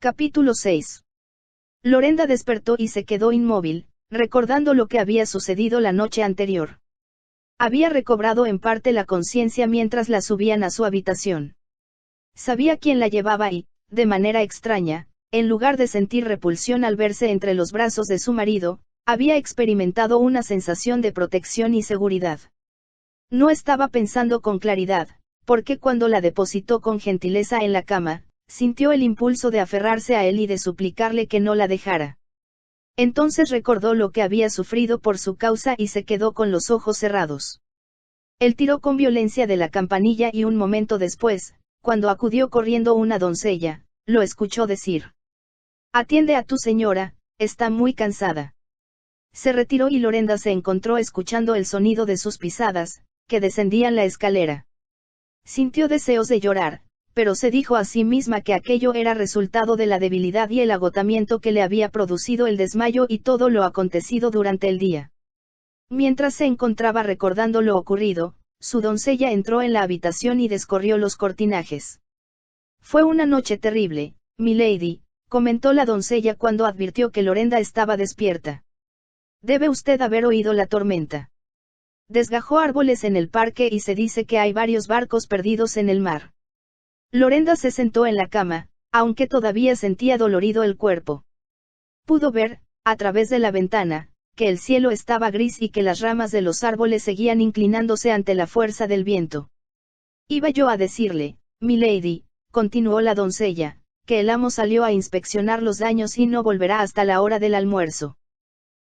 Capítulo 6. Lorenda despertó y se quedó inmóvil, recordando lo que había sucedido la noche anterior. Había recobrado en parte la conciencia mientras la subían a su habitación. Sabía quién la llevaba y, de manera extraña, en lugar de sentir repulsión al verse entre los brazos de su marido, había experimentado una sensación de protección y seguridad. No estaba pensando con claridad, porque cuando la depositó con gentileza en la cama, sintió el impulso de aferrarse a él y de suplicarle que no la dejara. Entonces recordó lo que había sufrido por su causa y se quedó con los ojos cerrados. Él tiró con violencia de la campanilla y un momento después, cuando acudió corriendo una doncella, lo escuchó decir: «Atiende a tu señora, está muy cansada». Se retiró y Lorenda se encontró escuchando el sonido de sus pisadas, que descendían la escalera. Sintió deseos de llorar, pero se dijo a sí misma que aquello era resultado de la debilidad y el agotamiento que le había producido el desmayo y todo lo acontecido durante el día. Mientras se encontraba recordando lo ocurrido, su doncella entró en la habitación y descorrió los cortinajes. «Fue una noche terrible, milady», comentó la doncella cuando advirtió que Lorenda estaba despierta. «Debe usted haber oído la tormenta. Desgajó árboles en el parque y se dice que hay varios barcos perdidos en el mar». Lorenda se sentó en la cama, aunque todavía sentía dolorido el cuerpo. Pudo ver, a través de la ventana, que el cielo estaba gris y que las ramas de los árboles seguían inclinándose ante la fuerza del viento. «Iba yo a decirle, milady», continuó la doncella, «que el amo salió a inspeccionar los daños y no volverá hasta la hora del almuerzo».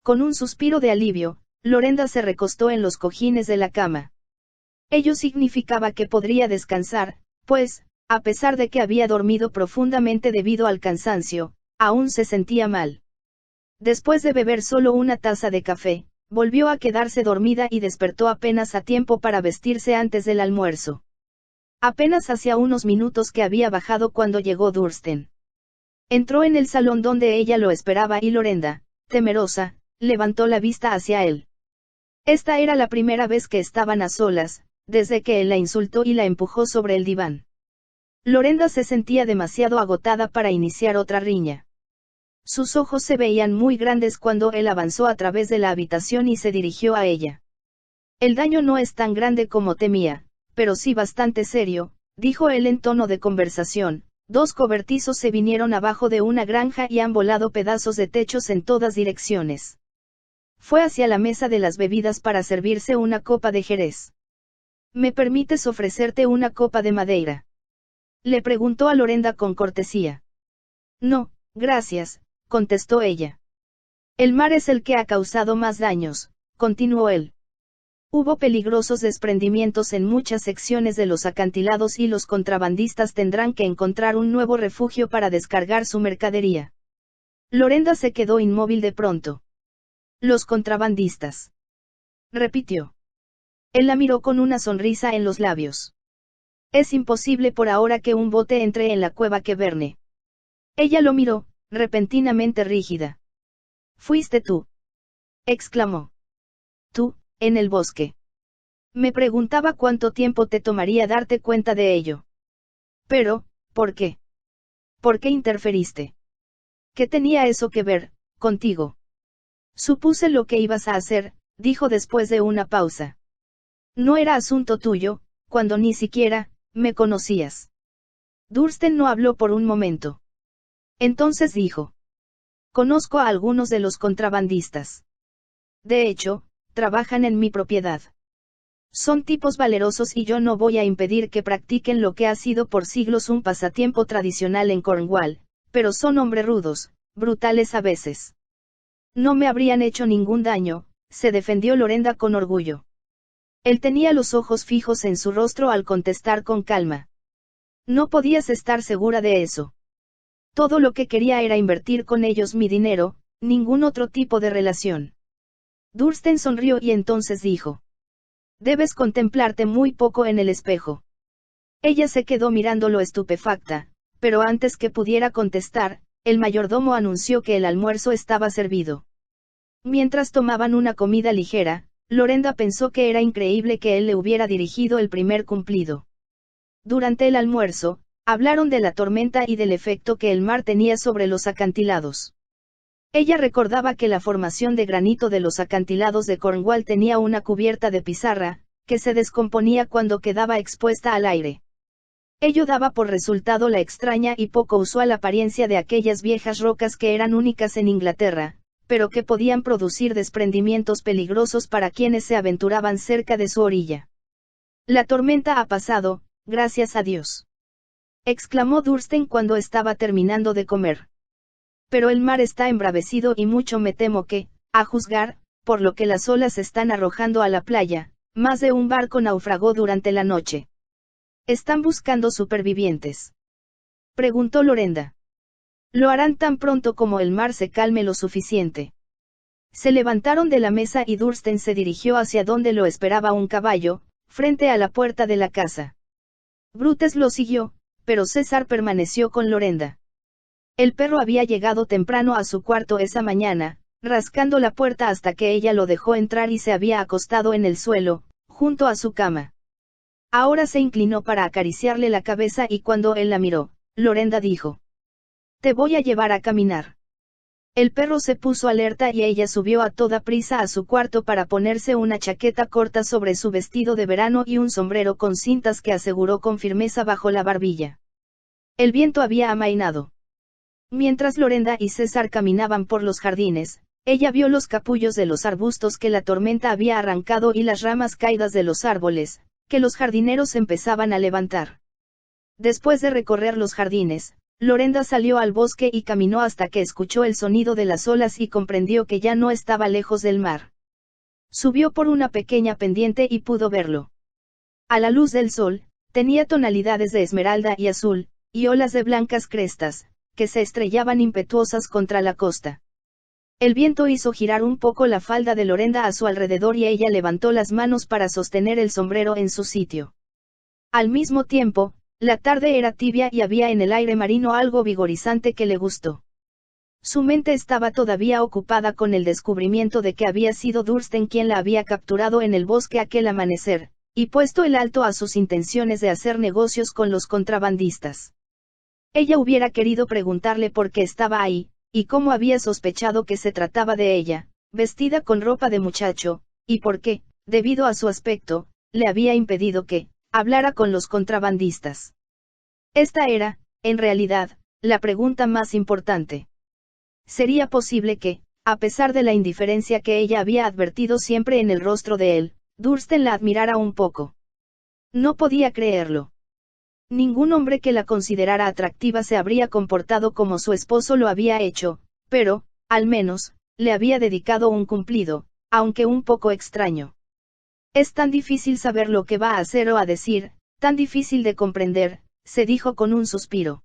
Con un suspiro de alivio, Lorenda se recostó en los cojines de la cama. Ello significaba que podría descansar, pues, a pesar de que había dormido profundamente debido al cansancio, aún se sentía mal. Después de beber solo una taza de café, volvió a quedarse dormida y despertó apenas a tiempo para vestirse antes del almuerzo. Apenas hacía unos minutos que había bajado cuando llegó Dursten. Entró en el salón donde ella lo esperaba y Lorenda, temerosa, levantó la vista hacia él. Esta era la primera vez que estaban a solas, desde que él la insultó y la empujó sobre el diván. Lorenda se sentía demasiado agotada para iniciar otra riña. Sus ojos se veían muy grandes cuando él avanzó a través de la habitación y se dirigió a ella. «El daño no es tan grande como temía, pero sí bastante serio», dijo él en tono de conversación. «Dos cobertizos se vinieron abajo de una granja y han volado pedazos de techos en todas direcciones». Fue hacia la mesa de las bebidas para servirse una copa de jerez. «¿Me permites ofrecerte una copa de madeira?», le preguntó a Lorenda con cortesía. «No, gracias», contestó ella. «El mar es el que ha causado más daños», continuó él. «Hubo peligrosos desprendimientos en muchas secciones de los acantilados y los contrabandistas tendrán que encontrar un nuevo refugio para descargar su mercadería». Lorenda se quedó inmóvil de pronto. «Los contrabandistas», repitió. Él la miró con una sonrisa en los labios. «Es imposible por ahora que un bote entre en la cueva que Verne». Ella lo miró, repentinamente rígida. «¿Fuiste tú?», exclamó. «Tú, en el bosque». «Me preguntaba cuánto tiempo te tomaría darte cuenta de ello». «Pero, ¿por qué? ¿Por qué interferiste? ¿Qué tenía eso que ver contigo?» «Supuse lo que ibas a hacer», dijo después de una pausa. «No era asunto tuyo, cuando ni siquiera me conocías». Dursten no habló por un momento. Entonces dijo: «Conozco a algunos de los contrabandistas. De hecho, trabajan en mi propiedad. Son tipos valerosos y yo no voy a impedir que practiquen lo que ha sido por siglos un pasatiempo tradicional en Cornwall, pero son hombres rudos, brutales a veces». «No me habrían hecho ningún daño», se defendió Lorenda con orgullo. Él tenía los ojos fijos en su rostro al contestar con calma. «No podías estar segura de eso. Todo lo que quería era invertir con ellos mi dinero, ningún otro tipo de relación». Dursten sonrió y entonces dijo: «Debes contemplarte muy poco en el espejo». Ella se quedó mirándolo estupefacta, pero antes que pudiera contestar, el mayordomo anunció que el almuerzo estaba servido. Mientras tomaban una comida ligera, Lorenda pensó que era increíble que él le hubiera dirigido el primer cumplido. Durante el almuerzo, Hablaron de la tormenta y del efecto que el mar tenía sobre los acantilados. Ella recordaba que la formación de granito de los acantilados de Cornwall tenía una cubierta de pizarra, que se descomponía cuando quedaba expuesta al aire. Ello daba por resultado la extraña y poco usual apariencia de aquellas viejas rocas que eran únicas en Inglaterra, pero que podían producir desprendimientos peligrosos para quienes se aventuraban cerca de su orilla. La tormenta ha pasado, gracias a Dios, exclamó Dunstan cuando estaba terminando de comer. Pero el mar está embravecido y mucho me temo que, a juzgar, por lo que las olas están arrojando a la playa, más de un barco naufragó durante la noche. ¿Están buscando supervivientes?, preguntó Lorenda. Lo harán tan pronto como el mar se calme lo suficiente. Se levantaron de la mesa y Dunstan se dirigió hacia donde lo esperaba un caballo, frente a la puerta de la casa. Brutus lo siguió, pero César permaneció con Lorenda. El perro había llegado temprano a su cuarto esa mañana, rascando la puerta hasta que ella lo dejó entrar y se había acostado en el suelo, junto a su cama. Ahora se inclinó para acariciarle la cabeza y cuando él la miró, Lorenda dijo: «Te voy a llevar a caminar». El perro se puso alerta y ella subió a toda prisa a su cuarto para ponerse una chaqueta corta sobre su vestido de verano y un sombrero con cintas que aseguró con firmeza bajo la barbilla. El viento había amainado. Mientras Lorenda y César caminaban por los jardines, ella vio los capullos de los arbustos que la tormenta había arrancado y las ramas caídas de los árboles, que los jardineros empezaban a levantar. Después de recorrer los jardines, Lorenda salió al bosque y caminó hasta que escuchó el sonido de las olas y comprendió que ya no estaba lejos del mar. Subió por una pequeña pendiente y pudo verlo. A la luz del sol, tenía tonalidades de esmeralda y azul, y olas de blancas crestas, que se estrellaban impetuosas contra la costa. El viento hizo girar un poco la falda de Lorenda a su alrededor y ella levantó las manos para sostener el sombrero en su sitio. Al mismo tiempo, la tarde era tibia y había en el aire marino algo vigorizante que le gustó. Su mente estaba todavía ocupada con el descubrimiento de que había sido Dunstan quien la había capturado en el bosque aquel amanecer, y puesto el alto a sus intenciones de hacer negocios con los contrabandistas. Ella hubiera querido preguntarle por qué estaba ahí, y cómo había sospechado que se trataba de ella, vestida con ropa de muchacho, y por qué, debido a su aspecto, le había impedido que hablara con los contrabandistas. Esta era, en realidad, la pregunta más importante. ¿Sería posible que, a pesar de la indiferencia que ella había advertido siempre en el rostro de él, Dunstan la admirara un poco? No podía creerlo. Ningún hombre que la considerara atractiva se habría comportado como su esposo lo había hecho, pero, al menos, le había dedicado un cumplido, aunque un poco extraño. Es tan difícil saber lo que va a hacer o a decir, tan difícil de comprender, se dijo con un suspiro.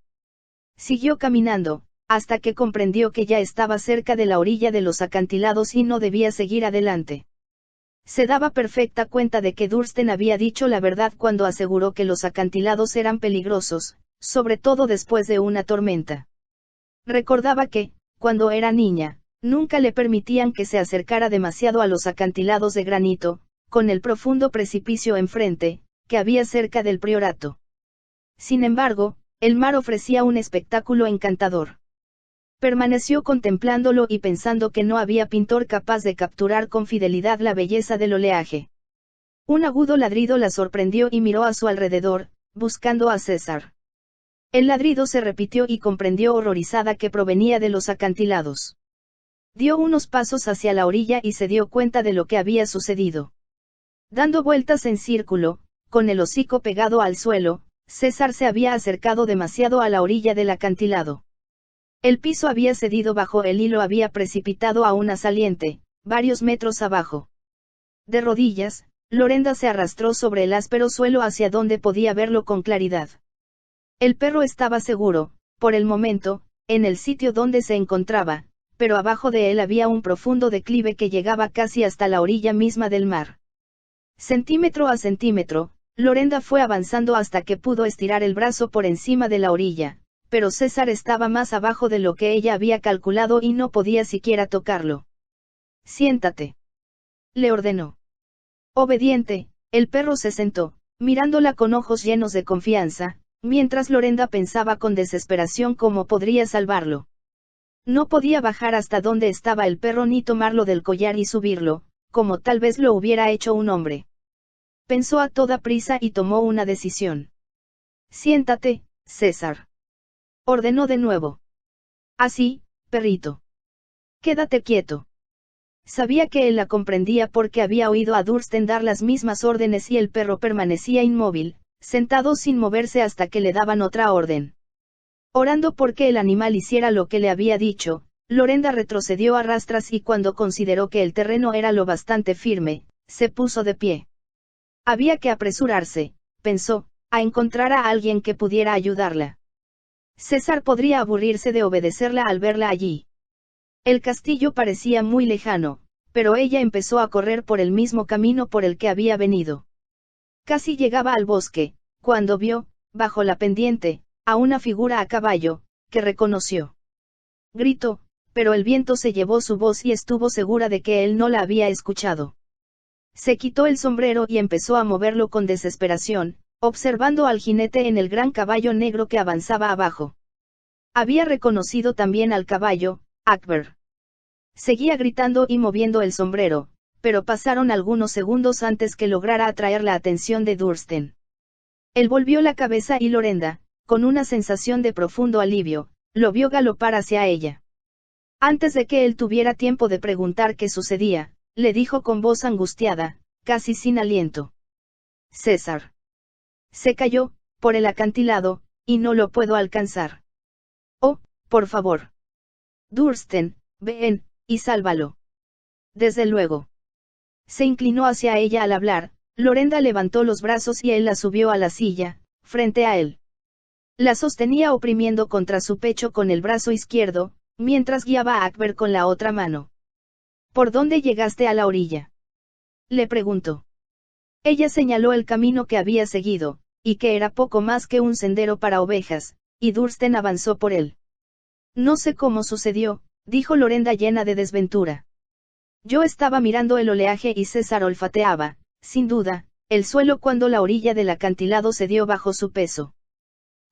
Siguió caminando, hasta que comprendió que ya estaba cerca de la orilla de los acantilados y no debía seguir adelante. Se daba perfecta cuenta de que Dunstan había dicho la verdad cuando aseguró que los acantilados eran peligrosos, sobre todo después de una tormenta. Recordaba que, cuando era niña, nunca le permitían que se acercara demasiado a los acantilados de granito, con el profundo precipicio enfrente, que había cerca del priorato. Sin embargo, el mar ofrecía un espectáculo encantador. Permaneció contemplándolo y pensando que no había pintor capaz de capturar con fidelidad la belleza del oleaje. Un agudo ladrido la sorprendió y miró a su alrededor, buscando a César. El ladrido se repitió y comprendió horrorizada que provenía de los acantilados. Dio unos pasos hacia la orilla y se dio cuenta de lo que había sucedido. Dando vueltas en círculo, con el hocico pegado al suelo, César se había acercado demasiado a la orilla del acantilado. El piso había cedido bajo él y lo había precipitado a una saliente, varios metros abajo. De rodillas, Lorenda se arrastró sobre el áspero suelo hacia donde podía verlo con claridad. El perro estaba seguro, por el momento, en el sitio donde se encontraba, pero abajo de él había un profundo declive que llegaba casi hasta la orilla misma del mar. Centímetro a centímetro, Lorenda fue avanzando hasta que pudo estirar el brazo por encima de la orilla, pero César estaba más abajo de lo que ella había calculado y no podía siquiera tocarlo. «Siéntate», le ordenó. Obediente, el perro se sentó, mirándola con ojos llenos de confianza, mientras Lorenda pensaba con desesperación cómo podría salvarlo. No podía bajar hasta donde estaba el perro ni tomarlo del collar y subirlo, como tal vez lo hubiera hecho un hombre. Pensó a toda prisa y tomó una decisión. Siéntate, César. Ordenó de nuevo. Así, perrito. Quédate quieto. Sabía que él la comprendía porque había oído a Dursten dar las mismas órdenes y el perro permanecía inmóvil, sentado sin moverse hasta que le daban otra orden. Orando porque el animal hiciera lo que le había dicho, Lorenda retrocedió a rastras y cuando consideró que el terreno era lo bastante firme, se puso de pie. Había que apresurarse, pensó, a encontrar a alguien que pudiera ayudarla. César podría aburrirse de obedecerla al verla allí. El castillo parecía muy lejano, pero ella empezó a correr por el mismo camino por el que había venido. Casi llegaba al bosque, cuando vio, bajo la pendiente, a una figura a caballo, que reconoció. Gritó, pero el viento se llevó su voz y estuvo segura de que él no la había escuchado. Se quitó el sombrero y empezó a moverlo con desesperación, observando al jinete en el gran caballo negro que avanzaba abajo. Había reconocido también al caballo, Akber. Seguía gritando y moviendo el sombrero, pero pasaron algunos segundos antes que lograra atraer la atención de Dursten. Él volvió la cabeza y Lorenda, con una sensación de profundo alivio, lo vio galopar hacia ella. Antes de que él tuviera tiempo de preguntar qué sucedía, le dijo con voz angustiada, casi sin aliento. César. Se cayó, por el acantilado, y no lo puedo alcanzar. Oh, por favor. Dursten, ven, y sálvalo. Desde luego. Se inclinó hacia ella al hablar, Lorenda levantó los brazos y él la subió a la silla, frente a él. La sostenía oprimiendo contra su pecho con el brazo izquierdo, mientras guiaba a Akber con la otra mano. ¿Por dónde llegaste a la orilla? Le preguntó. Ella señaló el camino que había seguido, y que era poco más que un sendero para ovejas, y Dursten avanzó por él. No sé cómo sucedió, dijo Lorenda llena de desventura. Yo estaba mirando el oleaje y César olfateaba, sin duda, el suelo cuando la orilla del acantilado cedió bajo su peso.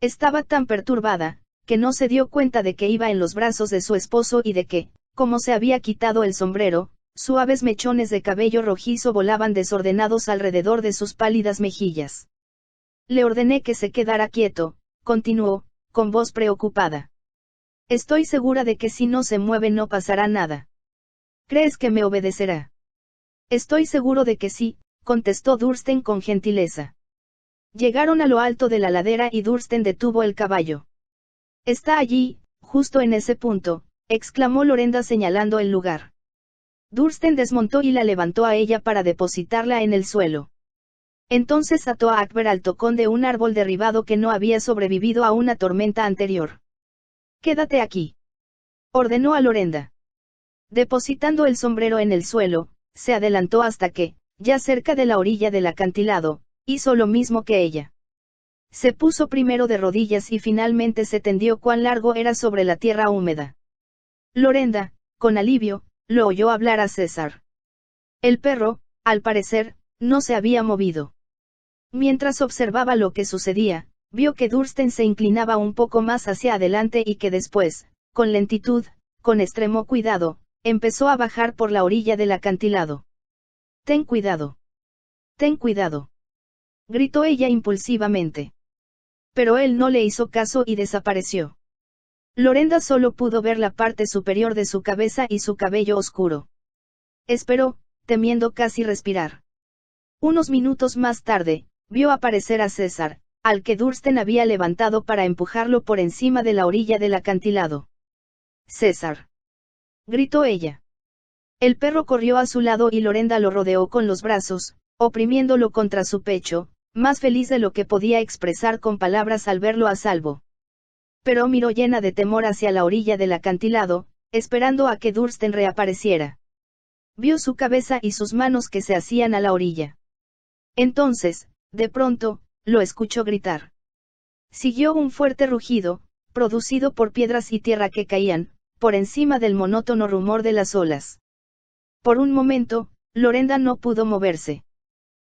Estaba tan perturbada, que no se dio cuenta de que iba en los brazos de su esposo y de que, como se había quitado el sombrero, suaves mechones de cabello rojizo volaban desordenados alrededor de sus pálidas mejillas. Le ordené que se quedara quieto, continuó, con voz preocupada. Estoy segura de que si no se mueve no pasará nada. ¿Crees que me obedecerá? Estoy seguro de que sí, contestó Dursten con gentileza. Llegaron a lo alto de la ladera y Dursten detuvo el caballo. Está allí, justo en ese punto, exclamó Lorenda señalando el lugar. Dursten desmontó y la levantó a ella para depositarla en el suelo. Entonces ató a Akber al tocón de un árbol derribado que no había sobrevivido a una tormenta anterior. Quédate aquí. Ordenó a Lorenda. Depositando el sombrero en el suelo, se adelantó hasta que, ya cerca de la orilla del acantilado, hizo lo mismo que ella. Se puso primero de rodillas y finalmente se tendió cuán largo era sobre la tierra húmeda. Lorenda, con alivio, lo oyó hablar a César. El perro, al parecer, no se había movido. Mientras observaba lo que sucedía, vio que Dursten se inclinaba un poco más hacia adelante y que después, con lentitud, con extremo cuidado, empezó a bajar por la orilla del acantilado. Ten cuidado. Ten cuidado. Gritó ella impulsivamente. Pero él no le hizo caso y desapareció. Lorenda solo pudo ver la parte superior de su cabeza y su cabello oscuro. Esperó, temiendo casi respirar. Unos minutos más tarde, vio aparecer a César, al que Dursten había levantado para empujarlo por encima de la orilla del acantilado. César. Gritó ella. El perro corrió a su lado y Lorenda lo rodeó con los brazos, oprimiéndolo contra su pecho, más feliz de lo que podía expresar con palabras al verlo a salvo. Pero miró llena de temor hacia la orilla del acantilado, esperando a que Dursten reapareciera. Vio su cabeza y sus manos que se hacían a la orilla. Entonces, de pronto, lo escuchó gritar. Siguió un fuerte rugido, producido por piedras y tierra que caían, por encima del monótono rumor de las olas. Por un momento, Lorenda no pudo moverse.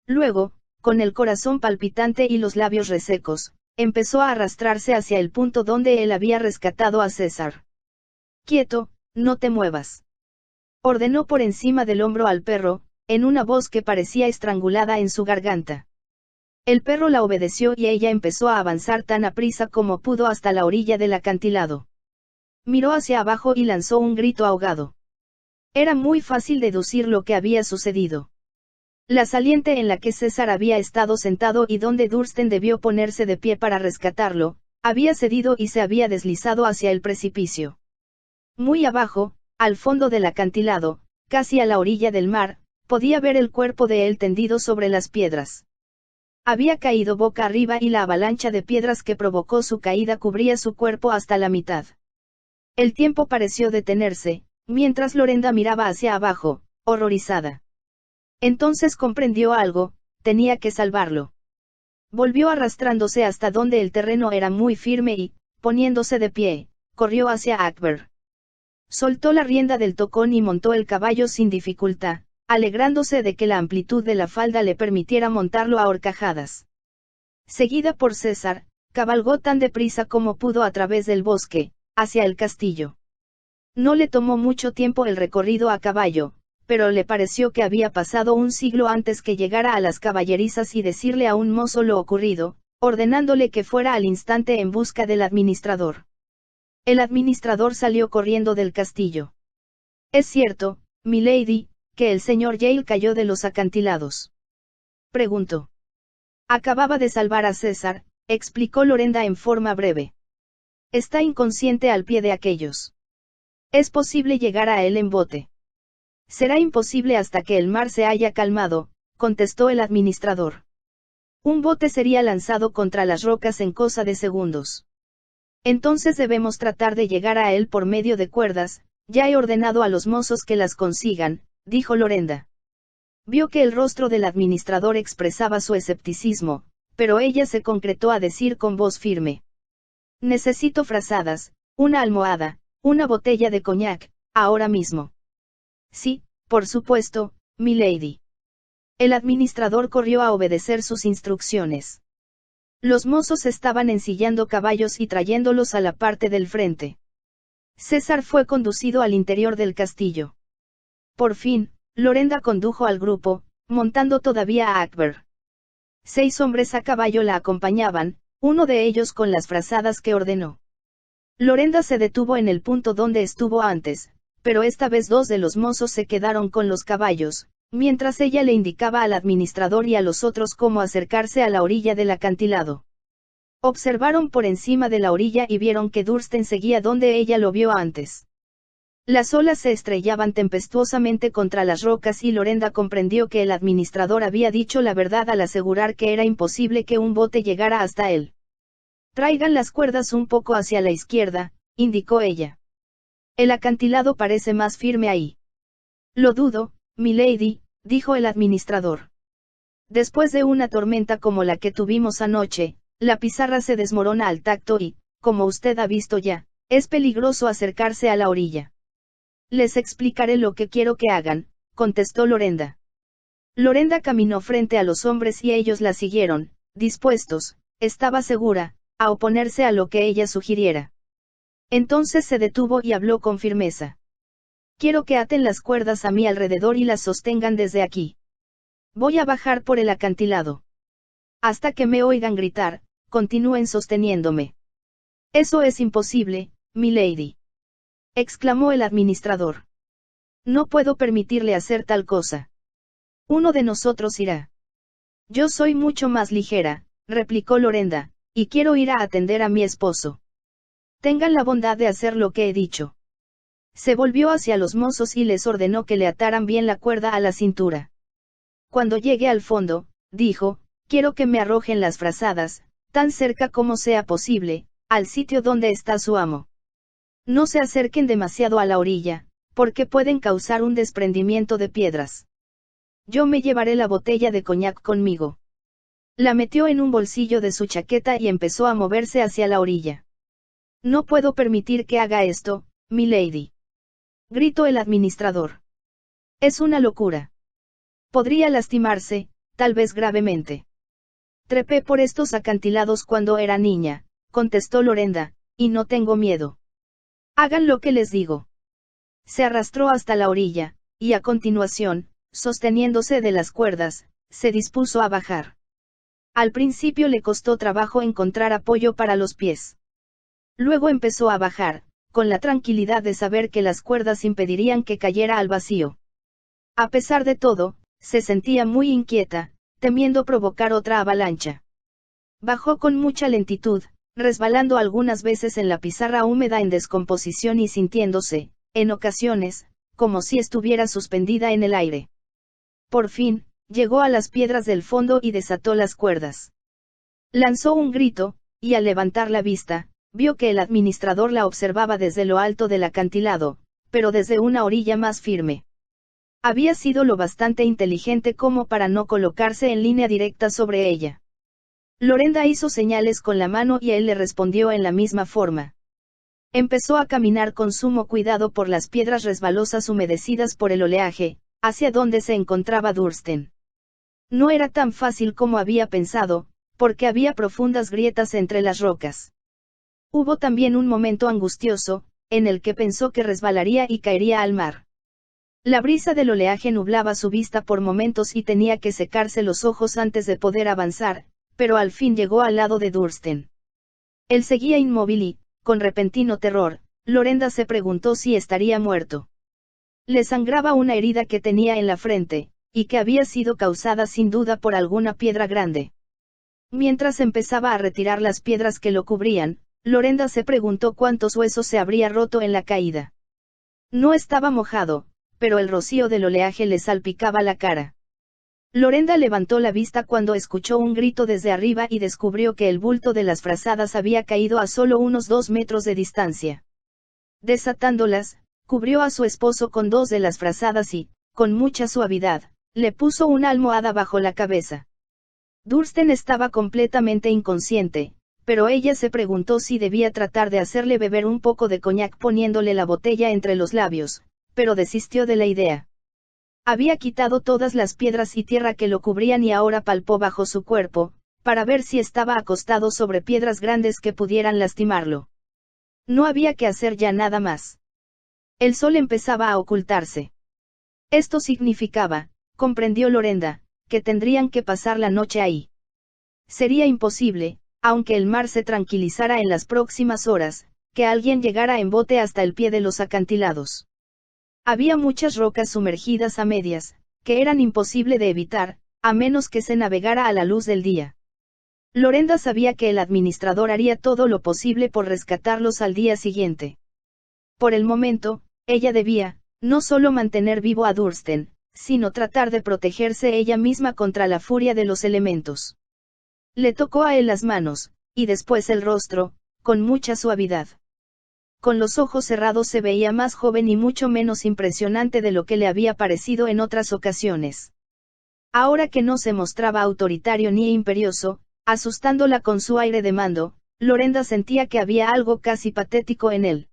Luego, con el corazón palpitante y los labios resecos, empezó a arrastrarse hacia el punto donde él había rescatado a César. «Quieto, no te muevas», ordenó por encima del hombro al perro, en una voz que parecía estrangulada en su garganta. El perro la obedeció y ella empezó a avanzar tan aprisa como pudo hasta la orilla del acantilado. Miró hacia abajo y lanzó un grito ahogado. Era muy fácil deducir lo que había sucedido. La saliente en la que César había estado sentado y donde Dursten debió ponerse de pie para rescatarlo, había cedido y se había deslizado hacia el precipicio. Muy abajo, al fondo del acantilado, casi a la orilla del mar, podía ver el cuerpo de él tendido sobre las piedras. Había caído boca arriba y la avalancha de piedras que provocó su caída cubría su cuerpo hasta la mitad. El tiempo pareció detenerse, mientras Lorenda miraba hacia abajo, horrorizada. Entonces comprendió algo, tenía que salvarlo. Volvió arrastrándose hasta donde el terreno era muy firme y, poniéndose de pie, corrió hacia Akber. Soltó la rienda del tocón y montó el caballo sin dificultad, alegrándose de que la amplitud de la falda le permitiera montarlo a horcajadas. Seguida por César, cabalgó tan deprisa como pudo a través del bosque, hacia el castillo. No le tomó mucho tiempo el recorrido a caballo, pero le pareció que había pasado un siglo antes que llegara a las caballerizas y decirle a un mozo lo ocurrido, ordenándole que fuera al instante en busca del administrador. El administrador salió corriendo del castillo. «¿Es cierto, milady, que el señor Yale cayó de los acantilados?», preguntó. «Acababa de salvar a César», explicó Lorenda en forma breve. «Está inconsciente al pie de aquellos. Es posible llegar a él en bote». «Será imposible hasta que el mar se haya calmado», contestó el administrador. «Un bote sería lanzado contra las rocas en cosa de segundos. Entonces debemos tratar de llegar a él por medio de cuerdas, ya he ordenado a los mozos que las consigan», dijo Lorenda. Vio que el rostro del administrador expresaba su escepticismo, pero ella se concretó a decir con voz firme. «Necesito frazadas, una almohada, una botella de coñac, ahora mismo». «Sí, por supuesto, milady». El administrador corrió a obedecer sus instrucciones. Los mozos estaban ensillando caballos y trayéndolos a la parte del frente. César fue conducido al interior del castillo. Por fin, Lorenda condujo al grupo, montando todavía a Akber. 6 hombres a caballo la acompañaban, uno de ellos con las frazadas que ordenó. Lorenda se detuvo en el punto donde estuvo antes, pero esta vez 2 de los mozos se quedaron con los caballos, mientras ella le indicaba al administrador y a los otros cómo acercarse a la orilla del acantilado. Observaron por encima de la orilla y vieron que Dursten seguía donde ella lo vio antes. Las olas se estrellaban tempestuosamente contra las rocas y Lorenda comprendió que el administrador había dicho la verdad al asegurar que era imposible que un bote llegara hasta él. «Traigan las cuerdas un poco hacia la izquierda», indicó ella. «El acantilado parece más firme ahí». «Lo dudo, milady», dijo el administrador. «Después de una tormenta como la que tuvimos anoche, la pizarra se desmorona al tacto y, como usted ha visto ya, es peligroso acercarse a la orilla». «Les explicaré lo que quiero que hagan», contestó Lorenda. Lorenda caminó frente a los hombres y ellos la siguieron, dispuestos, estaba segura, a oponerse a lo que ella sugiriera. Entonces se detuvo y habló con firmeza. «Quiero que aten las cuerdas a mi alrededor y las sostengan desde aquí. Voy a bajar por el acantilado. Hasta que me oigan gritar, continúen sosteniéndome». «Eso es imposible, milady», exclamó el administrador. «No puedo permitirle hacer tal cosa. Uno de nosotros irá». «Yo soy mucho más ligera», replicó Lorenda, «y quiero ir a atender a mi esposo. Tengan la bondad de hacer lo que he dicho». Se volvió hacia los mozos y les ordenó que le ataran bien la cuerda a la cintura. «Cuando llegue al fondo», dijo, «quiero que me arrojen las frazadas, tan cerca como sea posible, al sitio donde está su amo. No se acerquen demasiado a la orilla, porque pueden causar un desprendimiento de piedras. Yo me llevaré la botella de coñac conmigo». La metió en un bolsillo de su chaqueta y empezó a moverse hacia la orilla. «No puedo permitir que haga esto, milady», gritó el administrador. «Es una locura. Podría lastimarse, tal vez gravemente. Trepé por estos acantilados cuando era niña, contestó Lorenda, y no tengo miedo. Hagan lo que les digo. Se arrastró hasta la orilla, y a continuación, sosteniéndose de las cuerdas, se dispuso a bajar. Al principio le costó trabajo encontrar apoyo para los pies. Luego empezó a bajar, con la tranquilidad de saber que las cuerdas impedirían que cayera al vacío. A pesar de todo, se sentía muy inquieta, temiendo provocar otra avalancha. Bajó con mucha lentitud, resbalando algunas veces en la pizarra húmeda en descomposición y sintiéndose, en ocasiones, como si estuviera suspendida en el aire. Por fin, llegó a las piedras del fondo y desató las cuerdas. Lanzó un grito, y al levantar la vista, vio que el administrador la observaba desde lo alto del acantilado, pero desde una orilla más firme. Había sido lo bastante inteligente como para no colocarse en línea directa sobre ella. Lorenda hizo señales con la mano y él le respondió en la misma forma. Empezó a caminar con sumo cuidado por las piedras resbalosas humedecidas por el oleaje, hacia donde se encontraba Dursten. No era tan fácil como había pensado, porque había profundas grietas entre las rocas. Hubo también un momento angustioso, en el que pensó que resbalaría y caería al mar. La brisa del oleaje nublaba su vista por momentos y tenía que secarse los ojos antes de poder avanzar, pero al fin llegó al lado de Dursten. Él seguía inmóvil y, con repentino terror, Lorenda se preguntó si estaría muerto. Le sangraba una herida que tenía en la frente, y que había sido causada sin duda por alguna piedra grande. Mientras empezaba a retirar las piedras que lo cubrían, Lorenda se preguntó cuántos huesos se habría roto en la caída. No estaba mojado, pero el rocío del oleaje le salpicaba la cara. Lorenda levantó la vista cuando escuchó un grito desde arriba y descubrió que el bulto de las frazadas había caído a solo unos 2 metros de distancia. Desatándolas, cubrió a su esposo con 2 de las frazadas y, con mucha suavidad, le puso una almohada bajo la cabeza. Dursten estaba completamente inconsciente, pero ella se preguntó si debía tratar de hacerle beber un poco de coñac poniéndole la botella entre los labios, pero desistió de la idea. Había quitado todas las piedras y tierra que lo cubrían y ahora palpó bajo su cuerpo, para ver si estaba acostado sobre piedras grandes que pudieran lastimarlo. No había que hacer ya nada más. El sol empezaba a ocultarse. Esto significaba, comprendió Lorenda, que tendrían que pasar la noche ahí. Sería imposible, aunque el mar se tranquilizara en las próximas horas, que alguien llegara en bote hasta el pie de los acantilados. Había muchas rocas sumergidas a medias, que eran imposible de evitar, a menos que se navegara a la luz del día. Lorenda sabía que el administrador haría todo lo posible por rescatarlos al día siguiente. Por el momento, ella debía, no solo mantener vivo a Dursten, sino tratar de protegerse ella misma contra la furia de los elementos. Le tocó a él las manos, y después el rostro, con mucha suavidad. Con los ojos cerrados se veía más joven y mucho menos impresionante de lo que le había parecido en otras ocasiones. Ahora que no se mostraba autoritario ni imperioso, asustándola con su aire de mando, Lorenda sentía que había algo casi patético en él.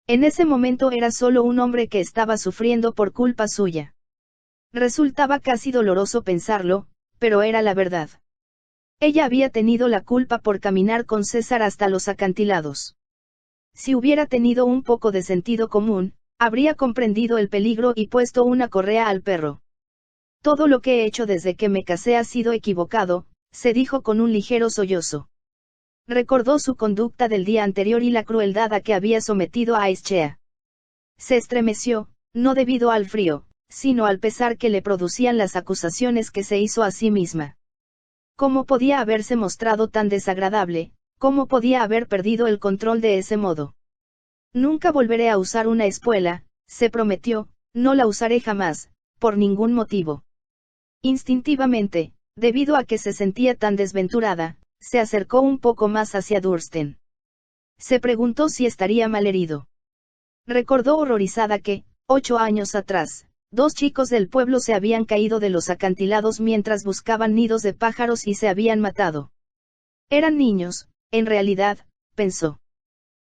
En ese momento era solo un hombre que estaba sufriendo por culpa suya. Resultaba casi doloroso pensarlo, pero era la verdad. Ella había tenido la culpa por caminar con César hasta los acantilados. Si hubiera tenido un poco de sentido común, habría comprendido el peligro y puesto una correa al perro. Todo lo que he hecho desde que me casé ha sido equivocado, se dijo con un ligero sollozo. Recordó su conducta del día anterior y la crueldad a que había sometido a Aeschea. Se estremeció, no debido al frío, sino al pesar que le producían las acusaciones que se hizo a sí misma. ¿Cómo podía haberse mostrado tan desagradable? ¿Cómo podía haber perdido el control de ese modo? Nunca volveré a usar una espuela, se prometió, no la usaré jamás, por ningún motivo. Instintivamente, debido a que se sentía tan desventurada, se acercó un poco más hacia Dursten. Se preguntó si estaría malherido. Recordó horrorizada que, 8 años atrás, 2 chicos del pueblo se habían caído de los acantilados mientras buscaban nidos de pájaros y se habían matado. Eran niños, en realidad, pensó.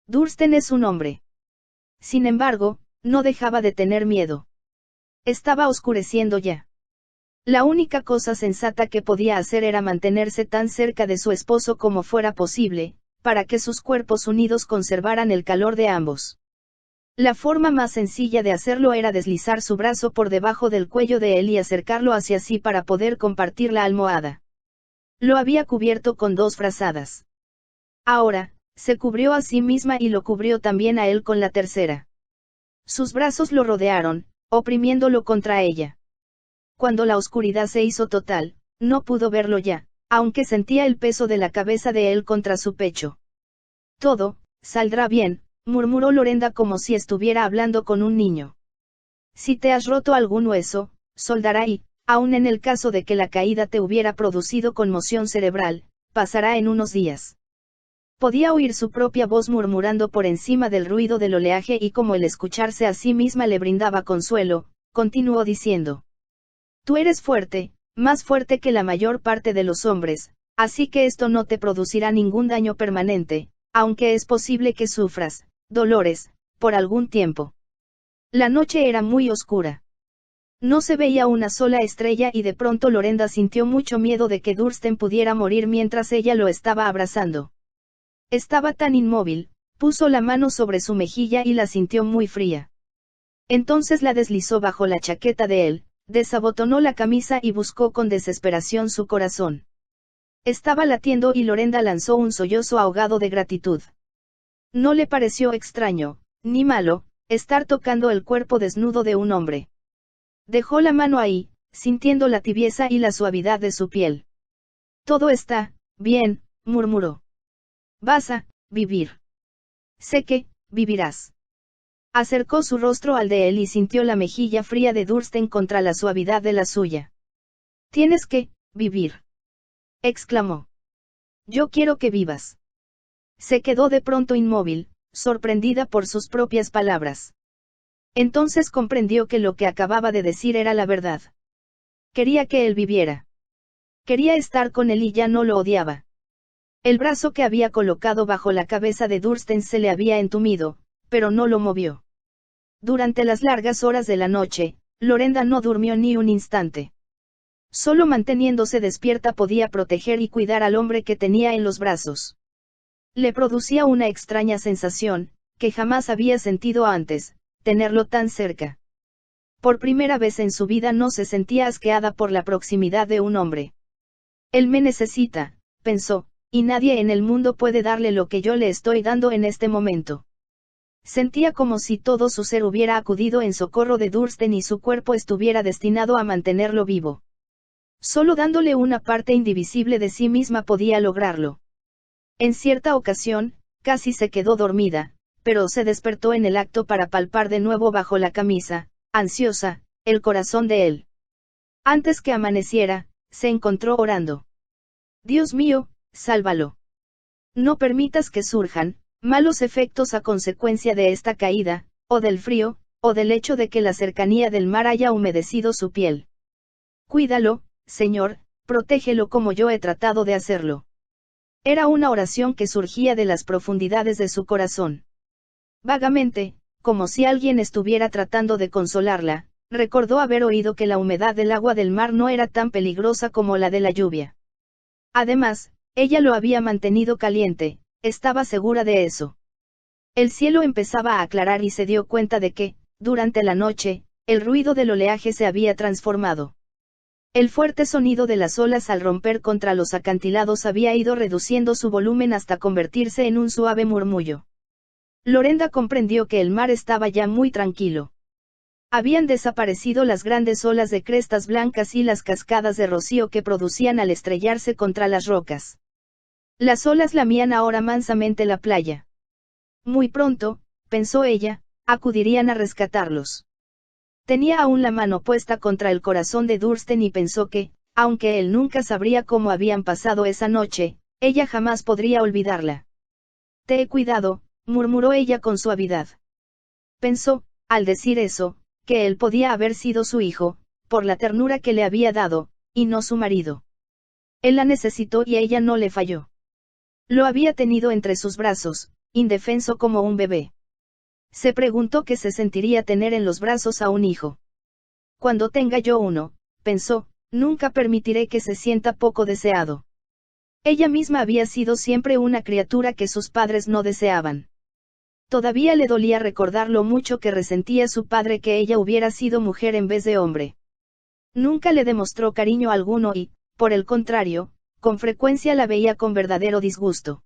Dursten es un hombre. Sin embargo, no dejaba de tener miedo. Estaba oscureciendo ya. La única cosa sensata que podía hacer era mantenerse tan cerca de su esposo como fuera posible, para que sus cuerpos unidos conservaran el calor de ambos. La forma más sencilla de hacerlo era deslizar su brazo por debajo del cuello de él y acercarlo hacia sí para poder compartir la almohada. Lo había cubierto con 2 frazadas. Ahora, se cubrió a sí misma y lo cubrió también a él con la tercera. Sus brazos lo rodearon, oprimiéndolo contra ella. Cuando la oscuridad se hizo total, no pudo verlo ya, aunque sentía el peso de la cabeza de él contra su pecho. Todo, saldrá bien, murmuró Lorenda como si estuviera hablando con un niño. Si te has roto algún hueso, soldará y, aun en el caso de que la caída te hubiera producido conmoción cerebral, pasará en unos días. Podía oír su propia voz murmurando por encima del ruido del oleaje y como el escucharse a sí misma le brindaba consuelo, continuó diciendo. Tú eres fuerte, más fuerte que la mayor parte de los hombres, así que esto no te producirá ningún daño permanente, aunque es posible que sufras dolores por algún tiempo. La noche era muy oscura. No se veía una sola estrella y de pronto Lorenda sintió mucho miedo de que Dursten pudiera morir mientras ella lo estaba abrazando. Estaba tan inmóvil, puso la mano sobre su mejilla y la sintió muy fría. Entonces la deslizó bajo la chaqueta de él, desabotonó la camisa y buscó con desesperación su corazón. Estaba latiendo y Lorenda lanzó un sollozo ahogado de gratitud. No le pareció extraño, ni malo, estar tocando el cuerpo desnudo de un hombre. Dejó la mano ahí, sintiendo la tibieza y la suavidad de su piel. Todo está bien, murmuró. Vas a vivir. Sé que vivirás. Acercó su rostro al de él y sintió la mejilla fría de Dursten contra la suavidad de la suya. Tienes que vivir. Exclamó. Yo quiero que vivas. Se quedó de pronto inmóvil, sorprendida por sus propias palabras. Entonces comprendió que lo que acababa de decir era la verdad. Quería que él viviera. Quería estar con él y ya no lo odiaba. El brazo que había colocado bajo la cabeza de Dursten se le había entumido, pero no lo movió. Durante las largas horas de la noche, Lorenda no durmió ni un instante. Solo manteniéndose despierta podía proteger y cuidar al hombre que tenía en los brazos. Le producía una extraña sensación, que jamás había sentido antes, tenerlo tan cerca. Por primera vez en su vida no se sentía asqueada por la proximidad de un hombre. Él me necesita, pensó, y nadie en el mundo puede darle lo que yo le estoy dando en este momento. Sentía como si todo su ser hubiera acudido en socorro de Dursten y su cuerpo estuviera destinado a mantenerlo vivo. Solo dándole una parte indivisible de sí misma podía lograrlo. En cierta ocasión, casi se quedó dormida, pero se despertó en el acto para palpar de nuevo bajo la camisa, ansiosa, el corazón de él. Antes que amaneciera, se encontró orando. Dios mío, sálvalo. No permitas que surjan malos efectos a consecuencia de esta caída, o del frío, o del hecho de que la cercanía del mar haya humedecido su piel. Cuídalo, Señor, protégelo como yo he tratado de hacerlo. Era una oración que surgía de las profundidades de su corazón. Vagamente, como si alguien estuviera tratando de consolarla, recordó haber oído que la humedad del agua del mar no era tan peligrosa como la de la lluvia. Además, ella lo había mantenido caliente, estaba segura de eso. El cielo empezaba a aclarar y se dio cuenta de que, durante la noche, el ruido del oleaje se había transformado. El fuerte sonido de las olas al romper contra los acantilados había ido reduciendo su volumen hasta convertirse en un suave murmullo. Lorenda comprendió que el mar estaba ya muy tranquilo. Habían desaparecido las grandes olas de crestas blancas y las cascadas de rocío que producían al estrellarse contra las rocas. Las olas lamían ahora mansamente la playa. Muy pronto, pensó ella, acudirían a rescatarlos. Tenía aún la mano puesta contra el corazón de Dursten y pensó que, aunque él nunca sabría cómo habían pasado esa noche, ella jamás podría olvidarla. Te he cuidado, murmuró ella con suavidad. Pensó, al decir eso, que él podía haber sido su hijo, por la ternura que le había dado, y no su marido. Él la necesitó y ella no le falló. Lo había tenido entre sus brazos, indefenso como un bebé. Se preguntó qué se sentiría tener en los brazos a un hijo. Cuando tenga yo uno, pensó, nunca permitiré que se sienta poco deseado. Ella misma había sido siempre una criatura que sus padres no deseaban. Todavía le dolía recordar lo mucho que resentía su padre que ella hubiera sido mujer en vez de hombre. Nunca le demostró cariño alguno y, por el contrario, con frecuencia la veía con verdadero disgusto.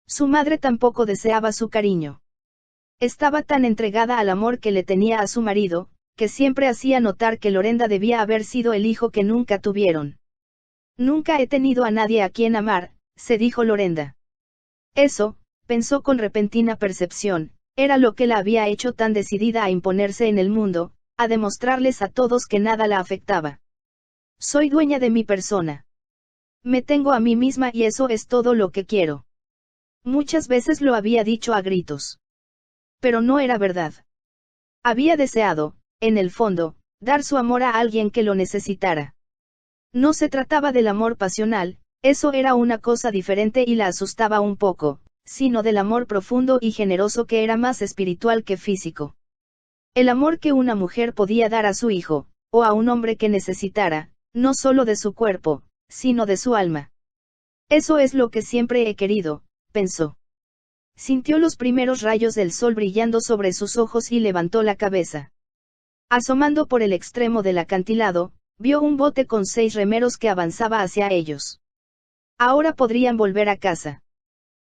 Su madre tampoco deseaba su cariño. Estaba tan entregada al amor que le tenía a su marido, que siempre hacía notar que Lorenda debía haber sido el hijo que nunca tuvieron. Nunca he tenido a nadie a quien amar, se dijo Lorenda. Eso, pensó con repentina percepción, era lo que la había hecho tan decidida a imponerse en el mundo, a demostrarles a todos que nada la afectaba. Soy dueña de mi persona. Me tengo a mí misma y eso es todo lo que quiero. Muchas veces lo había dicho a gritos. Pero no era verdad. Había deseado, en el fondo, dar su amor a alguien que lo necesitara. No se trataba del amor pasional, eso era una cosa diferente y la asustaba un poco, sino del amor profundo y generoso que era más espiritual que físico. El amor que una mujer podía dar a su hijo, o a un hombre que necesitara, no solo de su cuerpo, sino de su alma. Eso es lo que siempre he querido, pensó. Sintió los primeros rayos del sol brillando sobre sus ojos y levantó la cabeza. Asomando por el extremo del acantilado, vio un bote con 6 remeros que avanzaba hacia ellos. Ahora podrían volver a casa.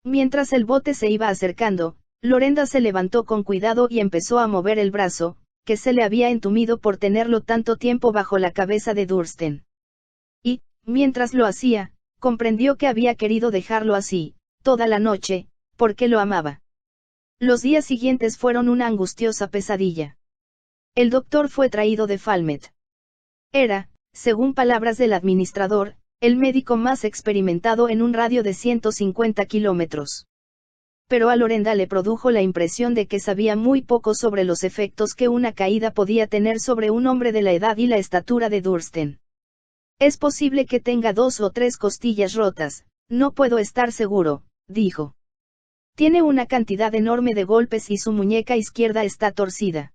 Mientras el bote se iba acercando, Lorenda se levantó con cuidado y empezó a mover el brazo, que se le había entumido por tenerlo tanto tiempo bajo la cabeza de Dursten. Y, mientras lo hacía, comprendió que había querido dejarlo así, toda la noche, porque lo amaba. Los días siguientes fueron una angustiosa pesadilla. El doctor fue traído de Falmouth. Era, según palabras del administrador, el médico más experimentado en un radio de 150 kilómetros. Pero a Lorenda le produjo la impresión de que sabía muy poco sobre los efectos que una caída podía tener sobre un hombre de la edad y la estatura de Dursten. Es posible que tenga 2 o 3 costillas rotas, no puedo estar seguro, dijo. Tiene una cantidad enorme de golpes y su muñeca izquierda está torcida.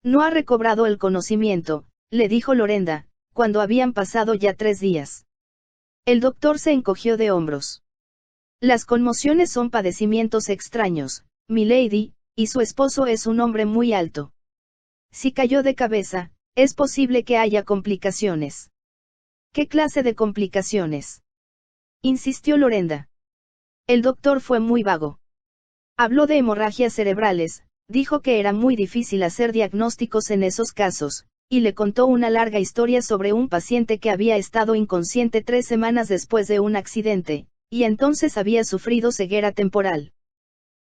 No ha recobrado el conocimiento, le dijo Lorenda, cuando habían pasado ya 3 días. El doctor se encogió de hombros. Las conmociones son padecimientos extraños, milady, y su esposo es un hombre muy alto. Si cayó de cabeza, es posible que haya complicaciones. ¿Qué clase de complicaciones?, insistió Lorenda. El doctor fue muy vago. Habló de hemorragias cerebrales, dijo que era muy difícil hacer diagnósticos en esos casos, y le contó una larga historia sobre un paciente que había estado inconsciente 3 semanas después de un accidente, y entonces había sufrido ceguera temporal.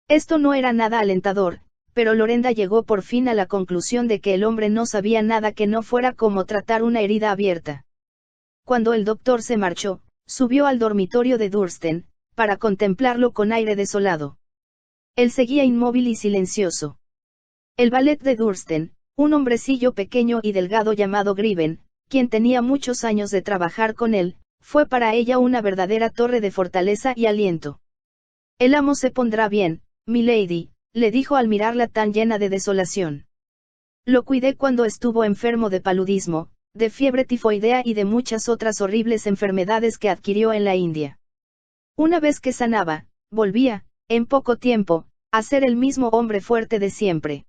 Esto no era nada alentador, pero Lorenda llegó por fin a la conclusión de que el hombre no sabía nada que no fuera como tratar una herida abierta. Cuando el doctor se marchó, subió al dormitorio de Dursten, para contemplarlo con aire desolado. Él seguía inmóvil y silencioso. El valet de Dursten, un hombrecillo pequeño y delgado llamado Griven, quien tenía muchos años de trabajar con él, fue para ella una verdadera torre de fortaleza y aliento. El amo se pondrá bien, milady, le dijo al mirarla tan llena de desolación. Lo cuidé cuando estuvo enfermo de paludismo, de fiebre tifoidea y de muchas otras horribles enfermedades que adquirió en la India. Una vez que sanaba, volvía, en poco tiempo, a ser el mismo hombre fuerte de siempre.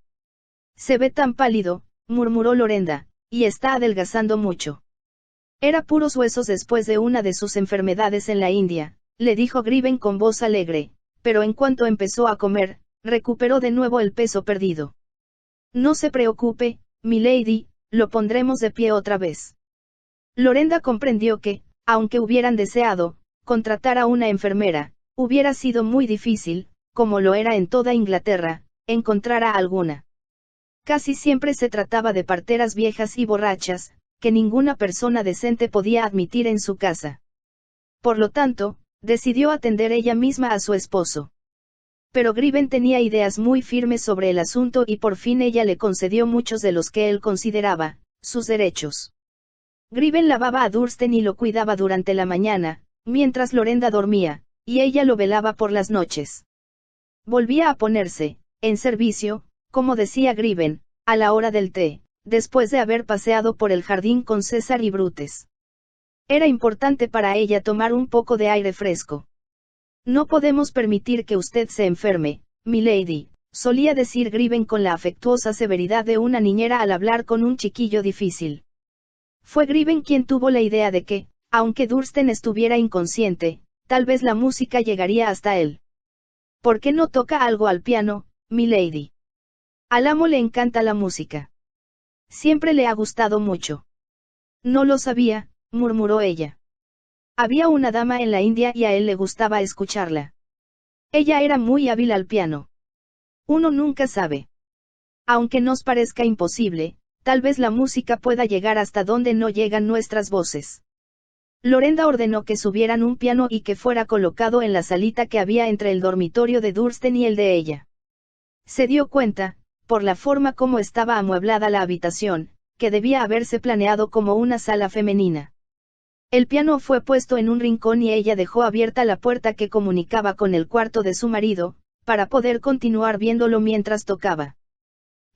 Se ve tan pálido, murmuró Lorenda, y está adelgazando mucho. Era puros huesos después de una de sus enfermedades en la India, le dijo Griven con voz alegre, pero en cuanto empezó a comer, recuperó de nuevo el peso perdido. No se preocupe, milady, lo pondremos de pie otra vez. Lorenda comprendió que, aunque hubieran deseado contratar a una enfermera, hubiera sido muy difícil, como lo era en toda Inglaterra, encontrar a alguna. Casi siempre se trataba de parteras viejas y borrachas, que ninguna persona decente podía admitir en su casa. Por lo tanto, decidió atender ella misma a su esposo. Pero Griven tenía ideas muy firmes sobre el asunto y por fin ella le concedió muchos de los que él consideraba sus derechos. Griven lavaba a Dursten y lo cuidaba durante la mañana, mientras Lorenda dormía, y ella lo velaba por las noches. Volvía a ponerse en servicio, como decía Griven, a la hora del té, después de haber paseado por el jardín con César y Brutes. Era importante para ella tomar un poco de aire fresco. No podemos permitir que usted se enferme, milady, solía decir Griven con la afectuosa severidad de una niñera al hablar con un chiquillo difícil. Fue Griven quien tuvo la idea de que, aunque Dursten estuviera inconsciente, tal vez la música llegaría hasta él. ¿Por qué no toca algo al piano, milady? Al amo le encanta la música. Siempre le ha gustado mucho. No lo sabía, murmuró ella. Había una dama en la India y a él le gustaba escucharla. Ella era muy hábil al piano. Uno nunca sabe. Aunque nos parezca imposible, tal vez la música pueda llegar hasta donde no llegan nuestras voces. Lorenda ordenó que subieran un piano y que fuera colocado en la salita que había entre el dormitorio de Dursten y el de ella. Se dio cuenta, por la forma como estaba amueblada la habitación, que debía haberse planeado como una sala femenina. El piano fue puesto en un rincón y ella dejó abierta la puerta que comunicaba con el cuarto de su marido, para poder continuar viéndolo mientras tocaba.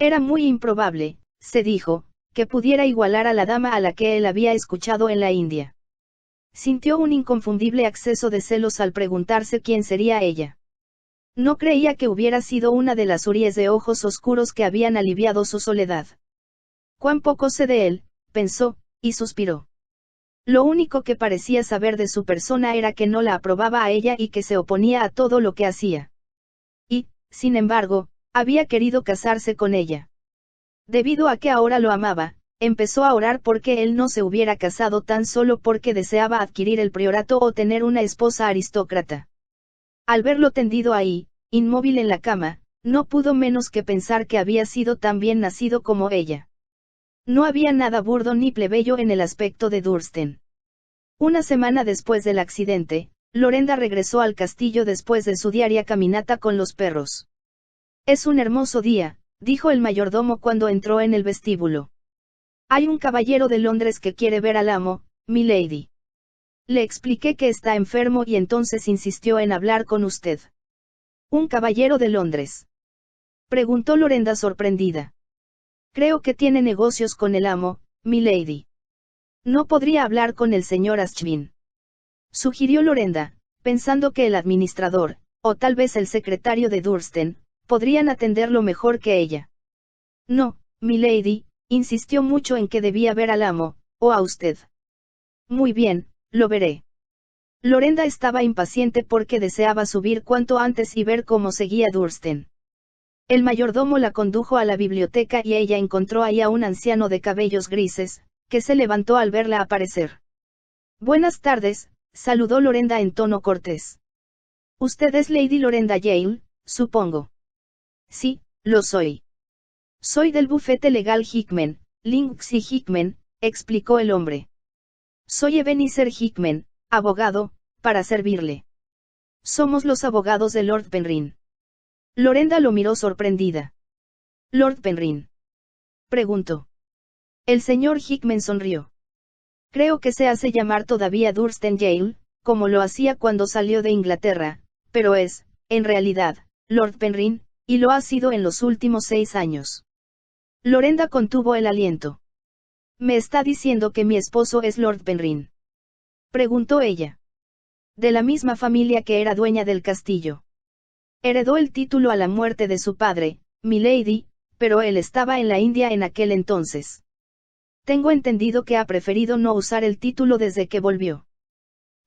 Era muy improbable, se dijo, que pudiera igualar a la dama a la que él había escuchado en la India. Sintió un inconfundible acceso de celos al preguntarse quién sería ella. No creía que hubiera sido una de las huríes de ojos oscuros que habían aliviado su soledad. Cuán poco sé de él, pensó, y suspiró. Lo único que parecía saber de su persona era que no la aprobaba a ella y que se oponía a todo lo que hacía. Y, sin embargo, había querido casarse con ella. Debido a que ahora lo amaba, empezó a orar porque él no se hubiera casado tan solo porque deseaba adquirir el priorato o tener una esposa aristócrata. Al verlo tendido ahí, inmóvil en la cama, no pudo menos que pensar que había sido tan bien nacido como ella. No había nada burdo ni plebeyo en el aspecto de Dursten. Una semana después del accidente, Lorenda regresó al castillo después de su diaria caminata con los perros. Es un hermoso día, dijo el mayordomo cuando entró en el vestíbulo. Hay un caballero de Londres que quiere ver al amo, milady. Le expliqué que está enfermo y entonces insistió en hablar con usted. ¿Un caballero de Londres?, preguntó Lorenda sorprendida. Creo que tiene negocios con el amo, milady. ¿No podría hablar con el señor Ashvin?, sugirió Lorenda, pensando que el administrador, o tal vez el secretario de Dursten, podrían atenderlo mejor que ella. No, milady, insistió mucho en que debía ver al amo, o a usted. Muy bien, lo veré. Lorenda estaba impaciente porque deseaba subir cuanto antes y ver cómo seguía Dursten. El mayordomo la condujo a la biblioteca y ella encontró ahí a un anciano de cabellos grises, que se levantó al verla aparecer. Buenas tardes, saludó Lorenda en tono cortés. Usted es Lady Lorenda Yale, supongo. Sí, lo soy. Soy del bufete legal Hickman, Lindsay Hickman, explicó el hombre. Soy Ebenezer Hickman, abogado, para servirle. Somos los abogados de Lord Penrhyn. Lorenda lo miró sorprendida. ¿Lord Penrhyn?, preguntó. El señor Hickman sonrió. Creo que se hace llamar todavía Dursten Yale, como lo hacía cuando salió de Inglaterra, pero es, en realidad, Lord Penrhyn, y lo ha sido en los últimos 6 años. Lorenda contuvo el aliento. ¿Me está diciendo que mi esposo es Lord Penrhyn?, preguntó ella. De la misma familia que era dueña del castillo. Heredó el título a la muerte de su padre, milady, pero él estaba en la India en aquel entonces. Tengo entendido que ha preferido no usar el título desde que volvió.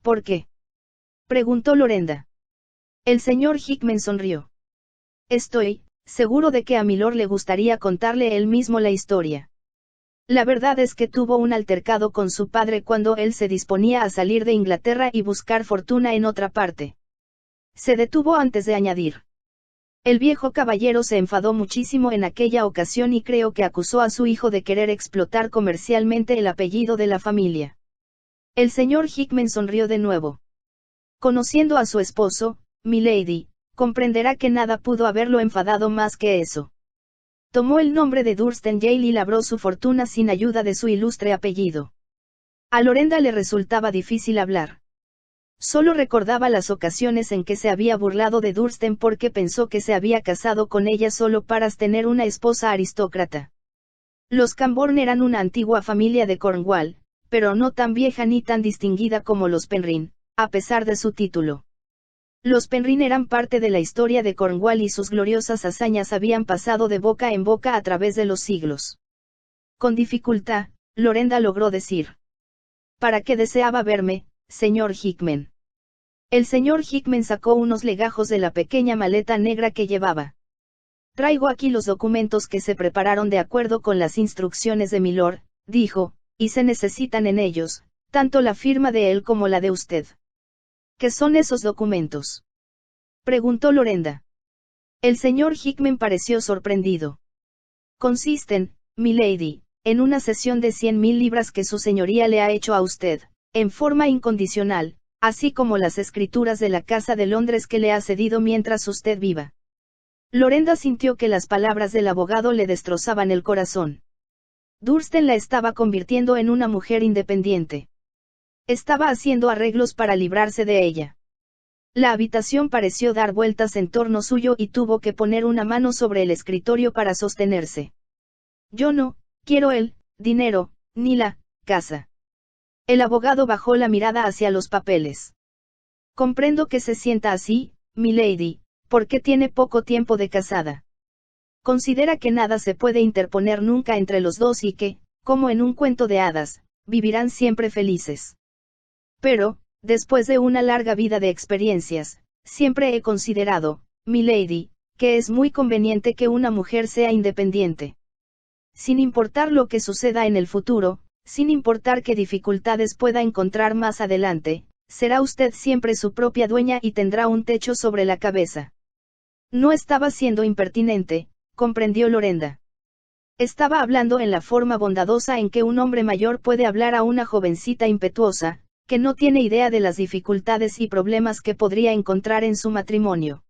¿Por qué?, preguntó Lorenda. El señor Hickman sonrió. Estoy seguro de que a Milord le gustaría contarle él mismo la historia. La verdad es que tuvo un altercado con su padre cuando él se disponía a salir de Inglaterra y buscar fortuna en otra parte. Se detuvo antes de añadir. El viejo caballero se enfadó muchísimo en aquella ocasión y creo que acusó a su hijo de querer explotar comercialmente el apellido de la familia. El señor Hickman sonrió de nuevo. Conociendo a su esposo, milady, comprenderá que nada pudo haberlo enfadado más que eso. Tomó el nombre de Dursten Yale y labró su fortuna sin ayuda de su ilustre apellido. A Lorenda le resultaba difícil hablar. Solo recordaba las ocasiones en que se había burlado de Dursten porque pensó que se había casado con ella solo para tener una esposa aristócrata. Los Camborne eran una antigua familia de Cornwall, pero no tan vieja ni tan distinguida como los Penryn, a pesar de su título. Los Penryn eran parte de la historia de Cornwall y sus gloriosas hazañas habían pasado de boca en boca a través de los siglos. Con dificultad, Lorenda logró decir: ¿Para qué deseaba verme, señor Hickman? El señor Hickman sacó unos legajos de la pequeña maleta negra que llevaba. Traigo aquí los documentos que se prepararon de acuerdo con las instrucciones de Milord, dijo, y se necesitan en ellos, tanto la firma de él como la de usted. ¿Qué son esos documentos?, preguntó Lorenda. El señor Hickman pareció sorprendido. Consisten, milady, en una cesión de 100.000 libras que su señoría le ha hecho a usted, en forma incondicional, así como las escrituras de la Casa de Londres que le ha cedido mientras usted viva. Lorenda sintió que las palabras del abogado le destrozaban el corazón. Dursten la estaba convirtiendo en una mujer independiente. Estaba haciendo arreglos para librarse de ella. La habitación pareció dar vueltas en torno suyo y tuvo que poner una mano sobre el escritorio para sostenerse. Yo no quiero el dinero, ni la casa. El abogado bajó la mirada hacia los papeles. Comprendo que se sienta así, milady, porque tiene poco tiempo de casada. Considera que nada se puede interponer nunca entre los dos y que, como en un cuento de hadas, vivirán siempre felices. Pero, después de una larga vida de experiencias, siempre he considerado, milady, que es muy conveniente que una mujer sea independiente. Sin importar lo que suceda en el futuro, sin importar qué dificultades pueda encontrar más adelante, será usted siempre su propia dueña y tendrá un techo sobre la cabeza. No estaba siendo impertinente, comprendió Lorenda. Estaba hablando en la forma bondadosa en que un hombre mayor puede hablar a una jovencita impetuosa, que no tiene idea de las dificultades y problemas que podría encontrar en su matrimonio.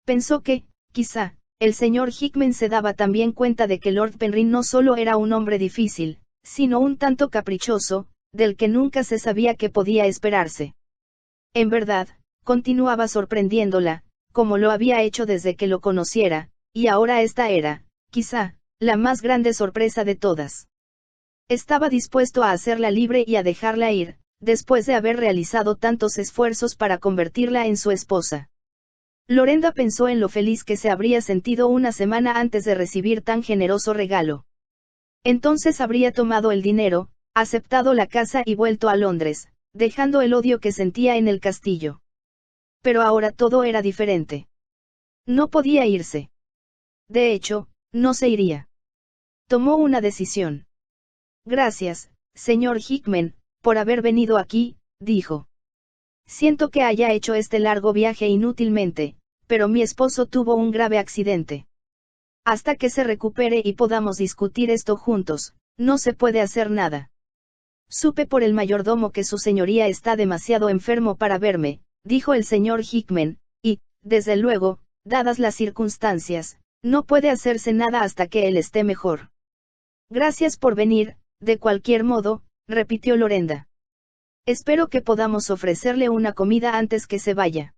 Pensó que, quizá, el señor Hickman se daba también cuenta de que Lord Penryn no solo era un hombre difícil, sino un tanto caprichoso, del que nunca se sabía qué podía esperarse. En verdad, continuaba sorprendiéndola, como lo había hecho desde que lo conociera, y ahora esta era, quizá, la más grande sorpresa de todas. Estaba dispuesto a hacerla libre y a dejarla ir, después de haber realizado tantos esfuerzos para convertirla en su esposa. Lorenda pensó en lo feliz que se habría sentido una semana antes de recibir tan generoso regalo. Entonces habría tomado el dinero, aceptado la casa y vuelto a Londres, dejando el odio que sentía en el castillo. Pero ahora todo era diferente. No podía irse. De hecho, no se iría. Tomó una decisión. Gracias, señor Hickman, por haber venido aquí, dijo. Siento que haya hecho este largo viaje inútilmente, pero mi esposo tuvo un grave accidente. Hasta que se recupere y podamos discutir esto juntos, no se puede hacer nada. Supe por el mayordomo que su señoría está demasiado enfermo para verme, dijo el señor Hickman, y, desde luego, dadas las circunstancias, no puede hacerse nada hasta que él esté mejor. Gracias por venir, de cualquier modo, repitió Lorenda. Espero que podamos ofrecerle una comida antes que se vaya.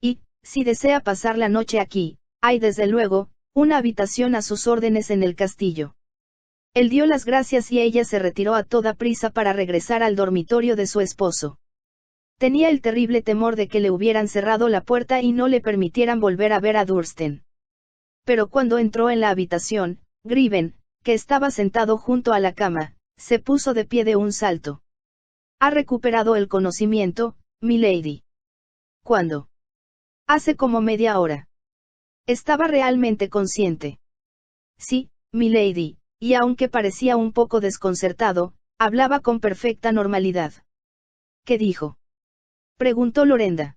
Y, si desea pasar la noche aquí, hay desde luego, una habitación a sus órdenes en el castillo. Él dio las gracias y ella se retiró a toda prisa para regresar al dormitorio de su esposo. Tenía el terrible temor de que le hubieran cerrado la puerta y no le permitieran volver a ver a Dursten. Pero cuando entró en la habitación, Griven, que estaba sentado junto a la cama, se puso de pie de un salto. ¿Ha recuperado el conocimiento, milady? ¿Cuándo? Hace como media hora. Estaba realmente consciente. Sí, milady, y aunque parecía un poco desconcertado, hablaba con perfecta normalidad. ¿Qué dijo?, preguntó Lorenda.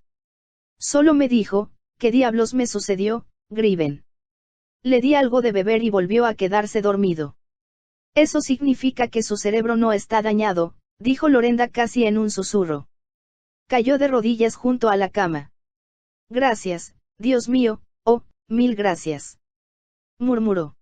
Solo me dijo, ¿qué diablos me sucedió, Griven? Le di algo de beber y volvió a quedarse dormido. Eso significa que su cerebro no está dañado, dijo Lorenda casi en un susurro. Cayó de rodillas junto a la cama. Gracias, Dios mío, oh, mil gracias, murmuró.